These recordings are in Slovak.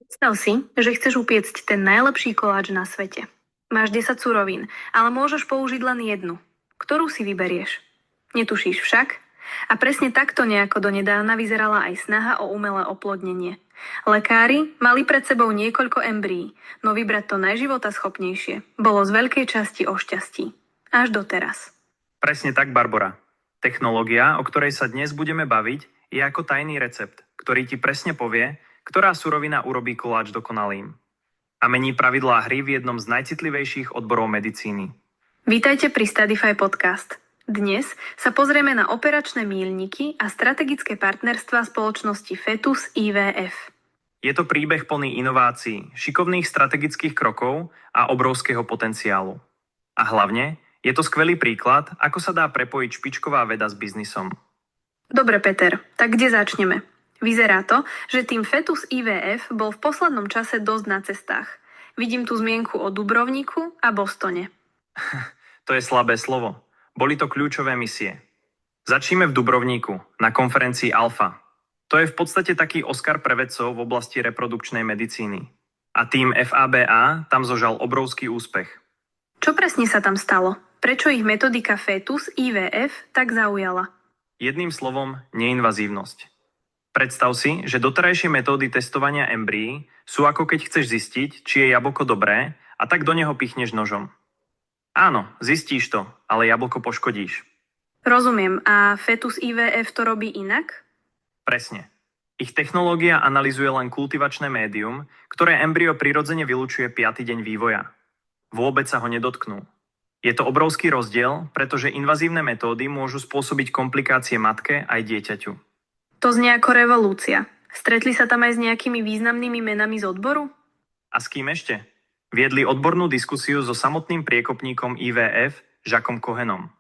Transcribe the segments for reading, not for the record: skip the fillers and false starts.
Predstav si, že chceš upiecť ten najlepší koláč na svete. Máš 10 surovín, ale môžeš použiť len jednu. Ktorú si vyberieš? Netušíš však? A presne takto nejako donedávna vyzerala aj snaha o umelé oplodnenie. Lekári mali pred sebou niekoľko embryí, no vybrať to najživotaschopnejšie bolo z veľkej časti o šťastí. Až doteraz. Presne tak, Barbora. Technológia, o ktorej sa dnes budeme baviť, je ako tajný recept, ktorý ti presne povie, ktorá surovina urobí koláč dokonalým. A mení pravidlá hry v jednom z najcitlivejších odborov medicíny. Vítajte pri Studify Podcast. Dnes sa pozrieme na operačné míľniky a strategické partnerstvá spoločnosti Fetus IVF. Je to príbeh plný inovácií, šikovných strategických krokov a obrovského potenciálu. A hlavne je to skvelý príklad, ako sa dá prepojiť špičková veda s biznisom. Dobre, Peter, tak kde začneme? Vyzerá to, že tým Fetus IVF bol v poslednom čase dosť na cestách. Vidím tu zmienku o Dubrovniku a Bostone. To je slabé slovo. Boli to kľúčové misie. Začneme v Dubrovníku, na konferencii Alfa. To je v podstate taký Oscar pre vedcov v oblasti reprodukčnej medicíny. A tým FABA tam zožal obrovský úspech. Čo presne sa tam stalo? Prečo ich metodika Fetus IVF tak zaujala? Jedným slovom, neinvazívnosť. Predstav si, že doterajšie metódy testovania embryí sú ako keď chceš zistiť, či je jablko dobré a tak do neho pichneš nožom. Áno, zistíš to, ale jablko poškodíš. Rozumiem, a Fetus IVF to robí inak? Presne. Ich technológia analyzuje len kultivačné médium, ktoré embryo prirodzene vylučuje 5. deň vývoja. Vôbec sa ho nedotknú. Je to obrovský rozdiel, pretože invazívne metódy môžu spôsobiť komplikácie matke aj dieťaťu. To znie ako revolúcia. Stretli sa tam aj s nejakými významnými menami z odboru? A s kým ešte? Viedli odbornú diskusiu so samotným priekopníkom IVF, Jacquom Cohenom.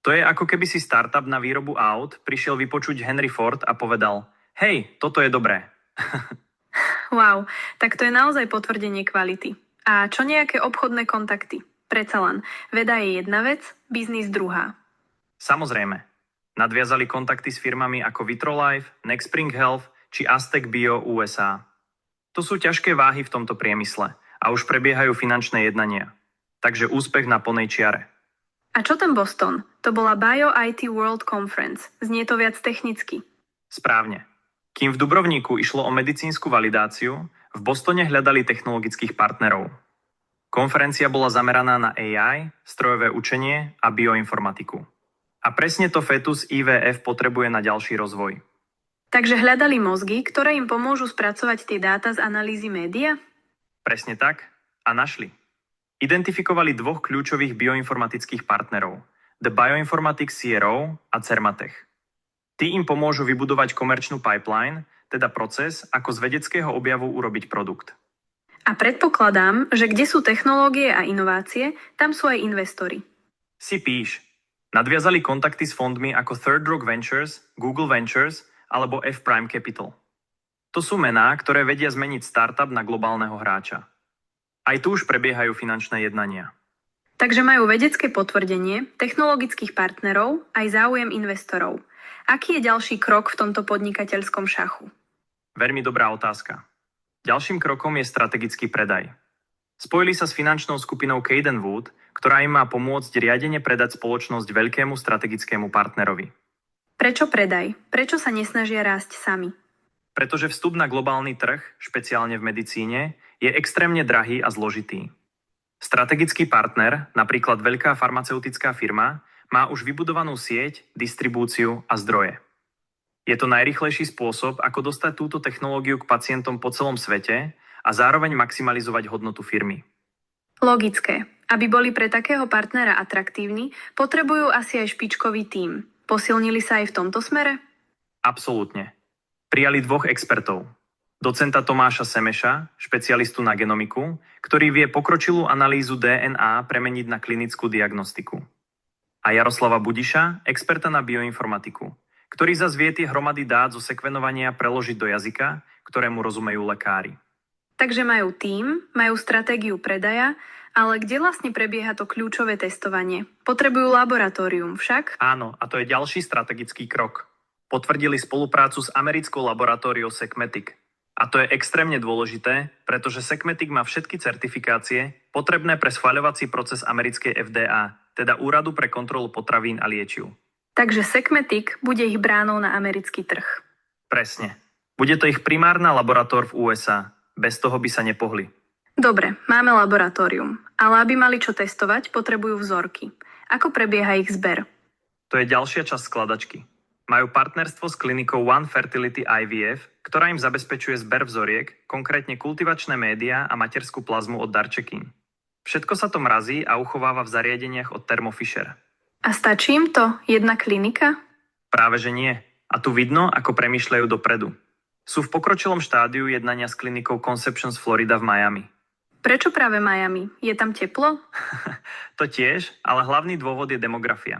To je ako keby si startup na výrobu aut prišiel vypočuť Henry Ford a povedal: hej, toto je dobré. Wow, tak to je naozaj potvrdenie kvality. A čo nejaké obchodné kontakty? Predsa len, veda je jedna vec, biznis druhá. Samozrejme. Nadviazali kontakty s firmami ako Vitrolife, Nexspring Health či Aztec Bio USA. To sú ťažké váhy v tomto priemysle a už prebiehajú finančné jednania. Takže úspech na plnej čiare. A čo ten Boston? To bola Bio IT World Conference. Znie to viac technicky. Správne. Kým v Dubrovníku išlo o medicínsku validáciu, v Bostone hľadali technologických partnerov. Konferencia bola zameraná na AI, strojové učenie a bioinformatiku. A presne to Fetus IVF potrebuje na ďalší rozvoj. Takže hľadali mozgy, ktoré im pomôžu spracovať tie dáta z analýzy média? Presne tak. A našli. Identifikovali dvoch kľúčových bioinformatických partnerov. The Bioinformatics CRO a Cermatech. Tí im pomôžu vybudovať komerčnú pipeline, teda proces, ako z vedeckého objavu urobiť produkt. A predpokladám, že kde sú technológie a inovácie, tam sú aj investori. Si píš. Nadviazali kontakty s fondmi ako Third Rock Ventures, Google Ventures alebo F-Prime Capital. To sú mená, ktoré vedia zmeniť startup na globálneho hráča. Aj tu už prebiehajú finančné jednania. Takže majú vedecké potvrdenie, technologických partnerov, aj záujem investorov. Aký je ďalší krok v tomto podnikateľskom šachu? Veľmi dobrá otázka. Ďalším krokom je strategický predaj. Spojili sa s finančnou skupinou Caden Wood, ktorá im má pomôcť riadene predať spoločnosť veľkému strategickému partnerovi. Prečo predaj? Prečo sa nesnažia rásť sami? Pretože vstup na globálny trh, špeciálne v medicíne, je extrémne drahý a zložitý. Strategický partner, napríklad veľká farmaceutická firma, má už vybudovanú sieť, distribúciu a zdroje. Je to najrýchlejší spôsob, ako dostať túto technológiu k pacientom po celom svete a zároveň maximalizovať hodnotu firmy. Logické. Aby boli pre takého partnera atraktívni, potrebujú asi aj špičkový tím. Posilnili sa aj v tomto smere? Absolútne. Prijali dvoch expertov. Docenta Tomáša Semeša, špecialistu na genomiku, ktorý vie pokročilú analýzu DNA premeniť na klinickú diagnostiku. A Jaroslava Budiša, experta na bioinformatiku, ktorý zas vie tie hromady dát zo sekvenovania preložiť do jazyka, ktorému rozumejú lekári. Takže majú tím, majú stratégiu predaja, ale kde vlastne prebieha to kľúčové testovanie? Potrebujú laboratórium však? Áno, a to je ďalší strategický krok. Potvrdili spoluprácu s americkou laboratóriou Secmetic. A to je extrémne dôležité, pretože Sekmetik má všetky certifikácie potrebné pre schvaľovací proces americkej FDA, teda Úradu pre kontrolu potravín a liečiv. Takže Sekmetik bude ich bránou na americký trh. Presne. Bude to ich primárna laboratór v USA. Bez toho by sa nepohli. Dobre, máme laboratórium, ale aby mali čo testovať, potrebujú vzorky. Ako prebieha ich zber? To je ďalšia časť skladačky. Majú partnerstvo s klinikou One Fertility IVF, ktorá im zabezpečuje zber vzoriek, konkrétne kultivačné médiá a materskú plazmu od darčekín. Všetko sa to mrazí a uchováva v zariadeniach od Thermo Fisher. A stačí im to? Jedna klinika? Práve že nie. A tu vidno, ako premýšľajú dopredu. Sú v pokročilom štádiu jednania s klinikou Conceptions Florida v Miami. Prečo práve Miami? Je tam teplo? To tiež, ale hlavný dôvod je demografia.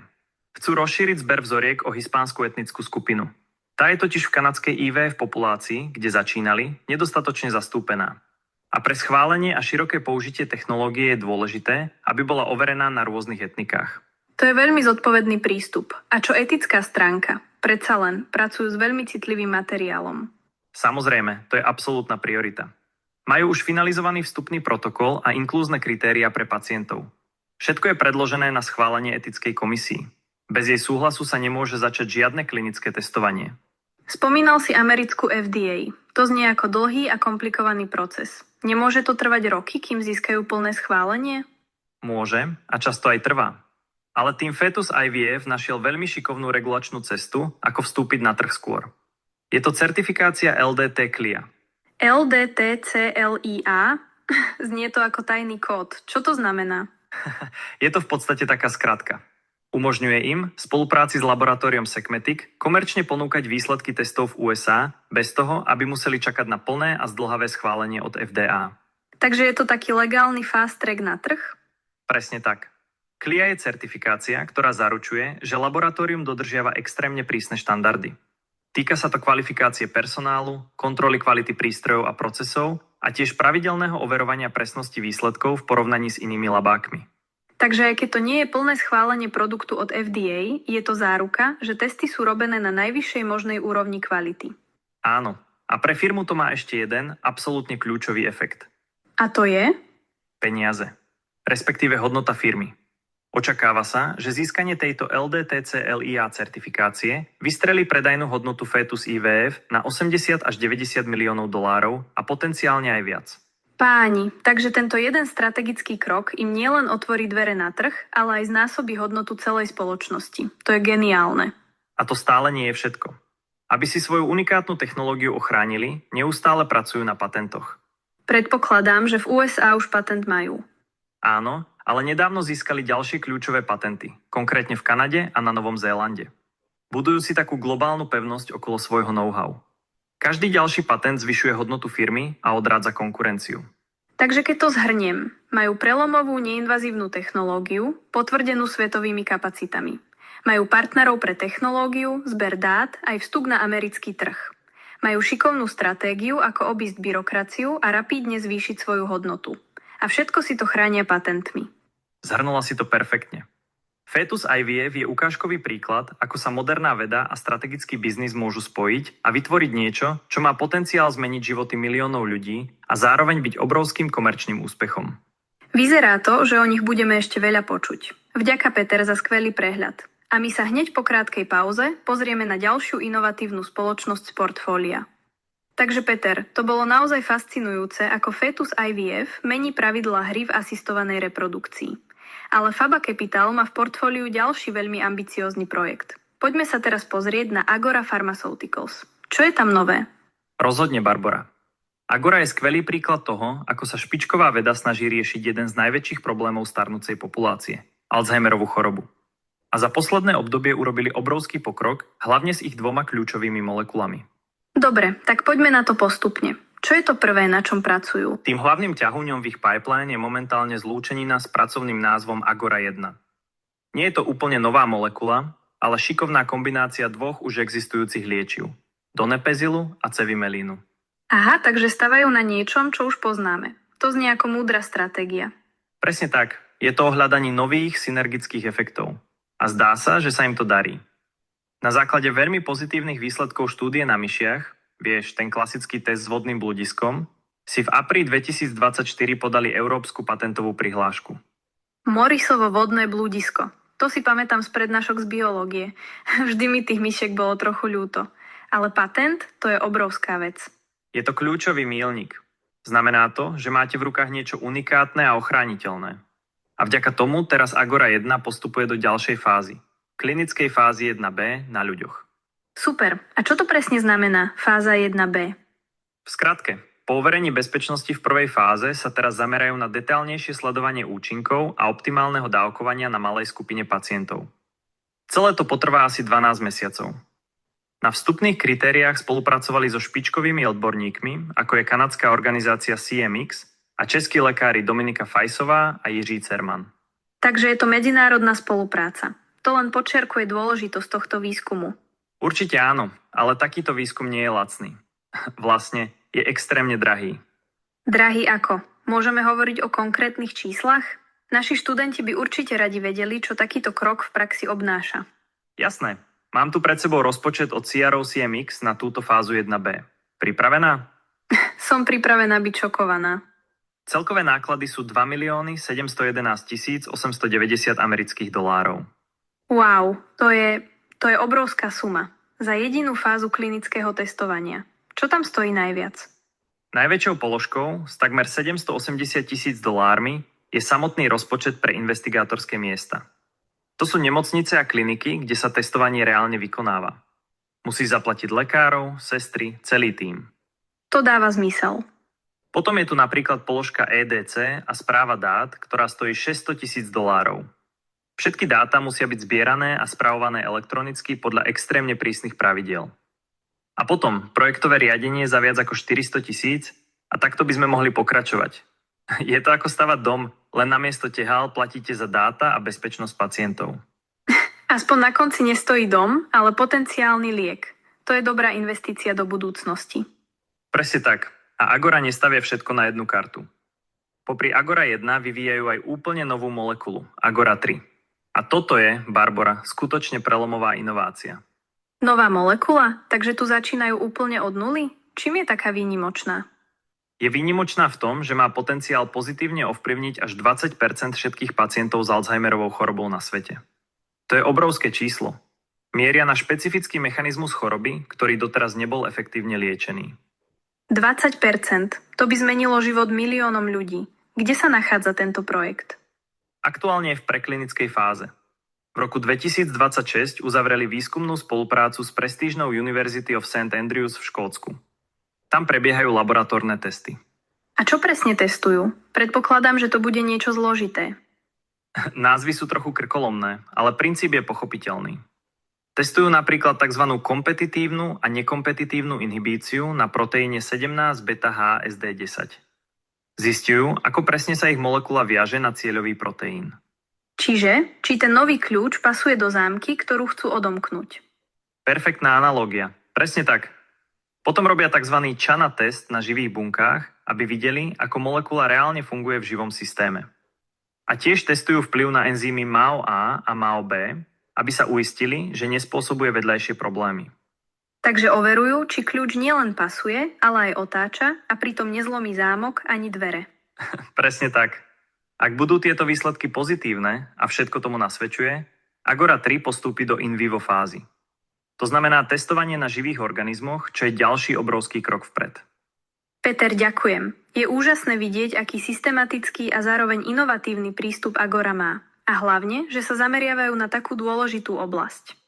Chcú rozšíriť zber vzoriek o hispánsku etnickú skupinu. Tá je totiž v kanadskej IVF populácii, kde začínali, nedostatočne zastúpená. A pre schválenie a široké použitie technológie je dôležité, aby bola overená na rôznych etnikách. To je veľmi zodpovedný prístup. A čo etická stránka? Predsa len pracujú s veľmi citlivým materiálom. Samozrejme, to je absolútna priorita. Majú už finalizovaný vstupný protokol a inklúzne kritéria pre pacientov. Všetko je predložené na schválenie etickej komisii. Bez jej súhlasu sa nemôže začať žiadne klinické testovanie. Spomínal si americkú FDA. To znie ako dlhý a komplikovaný proces. Nemôže to trvať roky, kým získajú plné schválenie? Môže a často aj trvá. Ale tým Fetus IVF našiel veľmi šikovnú regulačnú cestu, ako vstúpiť na trh skôr. Je to certifikácia LDT CLIA. LDTCLIA? Znie to ako tajný kód. Čo to znamená? Je to v podstate taká skratka. Umožňuje im, v spolupráci s laboratóriom Sekmetik, komerčne ponúkať výsledky testov v USA, bez toho, aby museli čakať na plné a zdĺhavé schválenie od FDA. Takže je to taký legálny fast track na trh? Presne tak. CLIA je certifikácia, ktorá zaručuje, že laboratórium dodržiava extrémne prísne štandardy. Týka sa to kvalifikácie personálu, kontroly kvality prístrojov a procesov a tiež pravidelného overovania presnosti výsledkov v porovnaní s inými labákmi. Takže aj keď to nie je plné schválenie produktu od FDA, je to záruka, že testy sú robené na najvyššej možnej úrovni kvality. Áno. A pre firmu to má ešte jeden, absolútne kľúčový efekt. A to je? Peniaze. Respektíve hodnota firmy. Očakáva sa, že získanie tejto LDTCLIA certifikácie vystrelí predajnú hodnotu Fetus IVF na 80 až 90 miliónov dolárov a potenciálne aj viac. Páni, takže tento jeden strategický krok im nielen otvorí dvere na trh, ale aj znásobí hodnotu celej spoločnosti. To je geniálne. A to stále nie je všetko. Aby si svoju unikátnu technológiu ochránili, neustále pracujú na patentoch. Predpokladám, že v USA už patent majú. Áno, ale nedávno získali ďalšie kľúčové patenty, konkrétne v Kanade a na Novom Zélande. Budujú si takú globálnu pevnosť okolo svojho know-how. Každý ďalší patent zvyšuje hodnotu firmy a odrádza konkurenciu. Takže keď to zhrniem, majú prelomovú neinvazívnu technológiu, potvrdenú svetovými kapacitami. Majú partnerov pre technológiu, zber dát aj vstup na americký trh. Majú šikovnú stratégiu, ako obísť byrokraciu a rapídne zvýšiť svoju hodnotu. A všetko si to chránia patentmi. Zhrnula si to perfektne. Fetus IVF je ukážkový príklad, ako sa moderná veda a strategický biznis môžu spojiť a vytvoriť niečo, čo má potenciál zmeniť životy miliónov ľudí a zároveň byť obrovským komerčným úspechom. Vyzerá to, že o nich budeme ešte veľa počuť. Vďaka Peter za skvelý prehľad. A my sa hneď po krátkej pauze pozrieme na ďalšiu inovatívnu spoločnosť z portfólia. Takže Peter, to bolo naozaj fascinujúce, ako Fetus IVF mení pravidlá hry v asistovanej reprodukcii. Ale Faba Capital má v portfóliu ďalší veľmi ambiciózny projekt. Poďme sa teraz pozrieť na Agora Pharmaceuticals. Čo je tam nové? Rozhodne, Barbora. Agora je skvelý príklad toho, ako sa špičková veda snaží riešiť jeden z najväčších problémov starnúcej populácie – Alzheimerovú chorobu. A za posledné obdobie urobili obrovský pokrok, hlavne s ich dvoma kľúčovými molekulami. Dobre, tak poďme na to postupne. Čo je to prvé, na čom pracujú? Tým hlavným ťahuňom v ich pipeline je momentálne zlúčenina s pracovným názvom Agora 1. Nie je to úplne nová molekula, ale šikovná kombinácia dvoch už existujúcich liečiv. Donepezilu a cevimelínu. Aha, takže stavajú na niečom, čo už poznáme. To znie ako múdra stratégia. Presne tak. Je to o hľadaní nových synergických efektov. A zdá sa, že sa im to darí. Na základe veľmi pozitívnych výsledkov štúdie na myšiach vieš, ten klasický test s vodným bludiskom, si v apríli 2024 podali európsku patentovú prihlášku. Morisovo vodné blúdisko. To si pamätám z prednášok z biológie. Vždy mi tých myšiek bolo trochu ľúto. Ale patent, to je obrovská vec. Je to kľúčový míľnik. Znamená to, že máte v rukách niečo unikátne a ochrániteľné. A vďaka tomu teraz Agora 1 postupuje do ďalšej fázy. Klinickej fázy 1b na ľuďoch. Super. A čo to presne znamená fáza 1b? V skratke, po overení bezpečnosti v prvej fáze sa teraz zamerajú na detailnejšie sledovanie účinkov a optimálneho dávkovania na malej skupine pacientov. Celé to potrvá asi 12 mesiacov. Na vstupných kritériách spolupracovali so špičkovými odborníkmi, ako je kanadská organizácia CMX a českí lekári Dominika Fajsová a Jiří Cerman. Takže je to medzinárodná spolupráca. To len podčiarkuje dôležitosť tohto výskumu. Určite áno, ale takýto výskum nie je lacný. Vlastne je extrémne drahý. Drahý ako? Môžeme hovoriť o konkrétnych číslach? Naši študenti by určite radi vedeli, čo takýto krok v praxi obnáša. Jasné. Mám tu pred sebou rozpočet od CRO CMX na túto fázu 1b. Pripravená? Som pripravená byť šokovaná. Celkové náklady sú 2 711 890 amerických dolárov. Wow, to je obrovská suma. Za jedinú fázu klinického testovania. Čo tam stojí najviac? Najväčšou položkou s takmer 780 000 dolármi je samotný rozpočet pre investigátorské miesta. To sú nemocnice a kliniky, kde sa testovanie reálne vykonáva. Musí zaplatiť lekárov, sestry, celý tím. To dáva zmysel. Potom je tu napríklad položka EDC a správa dát, ktorá stojí 600 000 dolárov. Všetky dáta musia byť zbierané a spravované elektronicky podľa extrémne prísnych pravidiel. A potom projektové riadenie za viac ako 400 000 a takto by sme mohli pokračovať. Je to ako stavať dom, len namiesto tehál platíte za dáta a bezpečnosť pacientov. Aspoň na konci nestojí dom, ale potenciálny liek. To je dobrá investícia do budúcnosti. Presne tak. A Agora nestavia všetko na jednu kartu. Popri Agora 1 vyvíjajú aj úplne novú molekulu, Agora 3. A toto je, Barbora, skutočne prelomová inovácia. Nová molekula? Takže tu začínajú úplne od nuly? Čím je taká výnimočná? Je výnimočná v tom, že má potenciál pozitívne ovplyvniť až 20% všetkých pacientov s Alzheimerovou chorobou na svete. To je obrovské číslo. Mieria na špecifický mechanizmus choroby, ktorý doteraz nebol efektívne liečený. 20%. To by zmenilo život miliónom ľudí. Kde sa nachádza tento projekt? Aktuálne je v preklinickej fáze. V roku 2026 uzavreli výskumnú spoluprácu s prestížnou University of St. Andrews v Škótsku. Tam prebiehajú laboratórne testy. A čo presne testujú? Predpokladám, že to bude niečo zložité. Názvy sú trochu krkolomné, ale princíp je pochopiteľný. Testujú napríklad tzv. Kompetitívnu a nekompetitívnu inhibíciu na proteíne 17 beta-HSD10. Zistujú, ako presne sa ich molekula viaže na cieľový proteín. Čiže, či ten nový kľúč pasuje do zámky, ktorú chcú odomknúť. Perfektná analogia. Presne tak. Potom robia tzv. Chana test na živých bunkách, aby videli, ako molekula reálne funguje v živom systéme. A tiež testujú vplyv na enzymy MAO-A a MAO-B, aby sa uistili, že nespôsobuje vedľajšie problémy. Takže overujú, či kľúč nielen pasuje, ale aj otáča a pritom nezlomí zámok ani dvere. Presne tak. Ak budú tieto výsledky pozitívne a všetko tomu nasvedčuje, Agora 3 postúpi do in vivo fázy. To znamená testovanie na živých organizmoch, čo je ďalší obrovský krok vpred. Peter, ďakujem. Je úžasné vidieť, aký systematický a zároveň inovatívny prístup Agora má. A hlavne, že sa zameriavajú na takú dôležitú oblasť.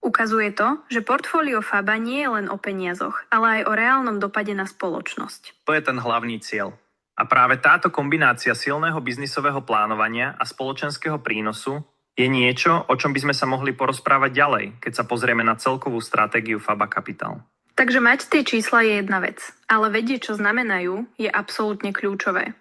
Ukazuje to, že portfólio Faba nie je len o peniazoch, ale aj o reálnom dopade na spoločnosť. To je ten hlavný cieľ. A práve táto kombinácia silného biznisového plánovania a spoločenského prínosu je niečo, o čom by sme sa mohli porozprávať ďalej, keď sa pozrieme na celkovú stratégiu Faba Capital. Takže mať tie čísla je jedna vec, ale vedieť, čo znamenajú, je absolútne kľúčové.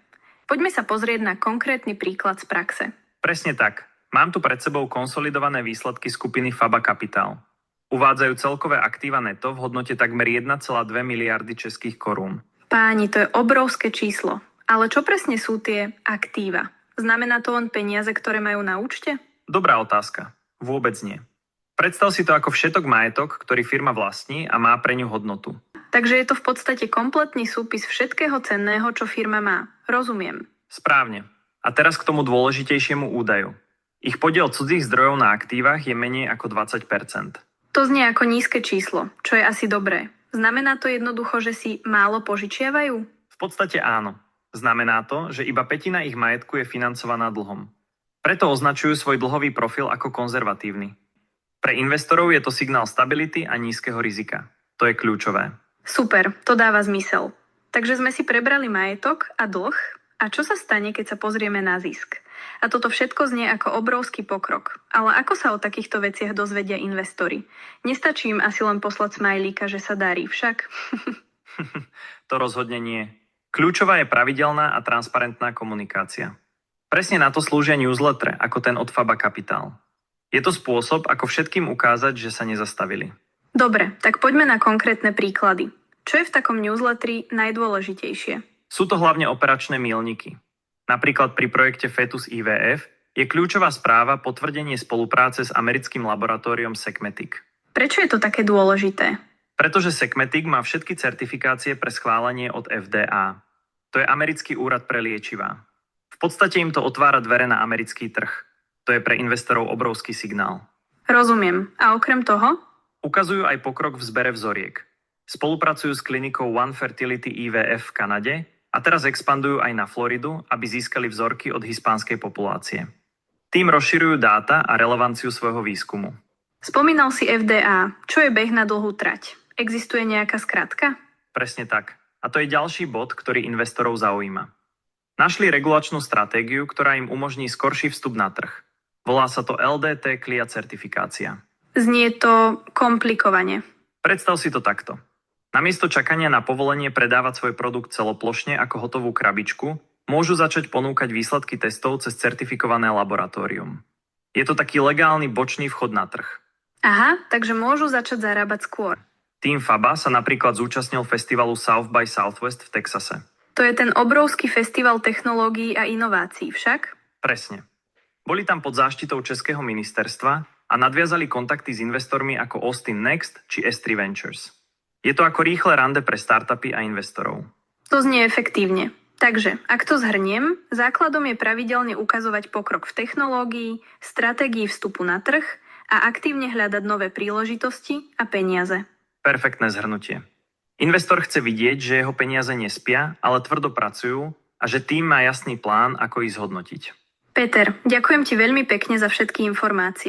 Poďme sa pozrieť na konkrétny príklad z praxe. Presne tak. Mám tu pred sebou konsolidované výsledky skupiny Faba Capital. Uvádzajú celkové aktíva neto v hodnote takmer 1,2 miliardy českých korún. Páni, to je obrovské číslo. Ale čo presne sú tie aktíva? Znamená to len peniaze, ktoré majú na účte? Dobrá otázka. Vôbec nie. Predstav si to ako všetok majetok, ktorý firma vlastní a má pre ňu hodnotu. Takže je to v podstate kompletný súpis všetkého cenného, čo firma má. Rozumiem. Správne. A teraz k tomu dôležitejšiemu údaju. Ich podiel cudzích zdrojov na aktívach je menej ako 20%. To znie ako nízke číslo, čo je asi dobré. Znamená to jednoducho, že si málo požičiavajú? V podstate áno. Znamená to, že iba pätina ich majetku je financovaná dlhom. Preto označujú svoj dlhový profil ako konzervatívny. Pre investorov je to signál stability a nízkeho rizika. To je kľúčové. Super, to dáva zmysel. Takže sme si prebrali majetok a dlh. A čo sa stane, keď sa pozrieme na zisk? A toto všetko znie ako obrovský pokrok. Ale ako sa o takýchto veciach dozvedia investori? Nestačí im asi len poslať smajlíka, že sa darí však? To rozhodne nie. Kľúčová je pravidelná a transparentná komunikácia. Presne na to slúžia newslettere, ako ten od Faba Capital. Je to spôsob, ako všetkým ukázať, že sa nezastavili. Dobre, tak poďme na konkrétne príklady. Čo je v takom newsletteri najdôležitejšie? Sú to hlavne operačné míľniky. Napríklad pri projekte Fetus IVF je kľúčová správa potvrdenie spolupráce s americkým laboratóriom Secmetic. Prečo je to také dôležité? Pretože Secmetic má všetky certifikácie pre schválenie od FDA. To je americký úrad pre liečivá. V podstate im to otvára dvere na americký trh. To je pre investorov obrovský signál. Rozumiem. A okrem toho? Ukazujú aj pokrok v zbere vzoriek. Spolupracujú s klinikou One Fertility IVF v Kanade a teraz expandujú aj na Floridu, aby získali vzorky od hispánskej populácie. Tým rozširujú dáta a relevanciu svojho výskumu. Spomínal si FDA. Čo je beh na dlhú trať? Existuje nejaká skratka? Presne tak. A to je ďalší bod, ktorý investorov zaujíma. Našli regulačnú stratégiu, ktorá im umožní skorší vstup na trh. Volá sa to LDT CLIA certifikácia. Znie to komplikovane. Predstav si to takto. Namiesto čakania na povolenie predávať svoj produkt celoplošne ako hotovú krabičku, môžu začať ponúkať výsledky testov cez certifikované laboratórium. Je to taký legálny bočný vchod na trh. Aha, takže môžu začať zarábať skôr. Tým Faba sa napríklad zúčastnil festivalu South by Southwest v Texase. To je ten obrovský festival technológií a inovácií však? Presne. Boli tam pod záštitou Českého ministerstva a nadviazali kontakty s investormi ako Austin Next či S3 Ventures. Je to ako rýchle rande pre startupy a investorov. To znie efektívne. Takže, ak to zhrniem, základom je pravidelne ukazovať pokrok v technológii, stratégii vstupu na trh a aktívne hľadať nové príležitosti a peniaze. Perfektné zhrnutie. Investor chce vidieť, že jeho peniaze nespia, ale tvrdo pracujú a že tým má jasný plán, ako ich zhodnotiť. Peter, ďakujem ti veľmi pekne za všetky informácie.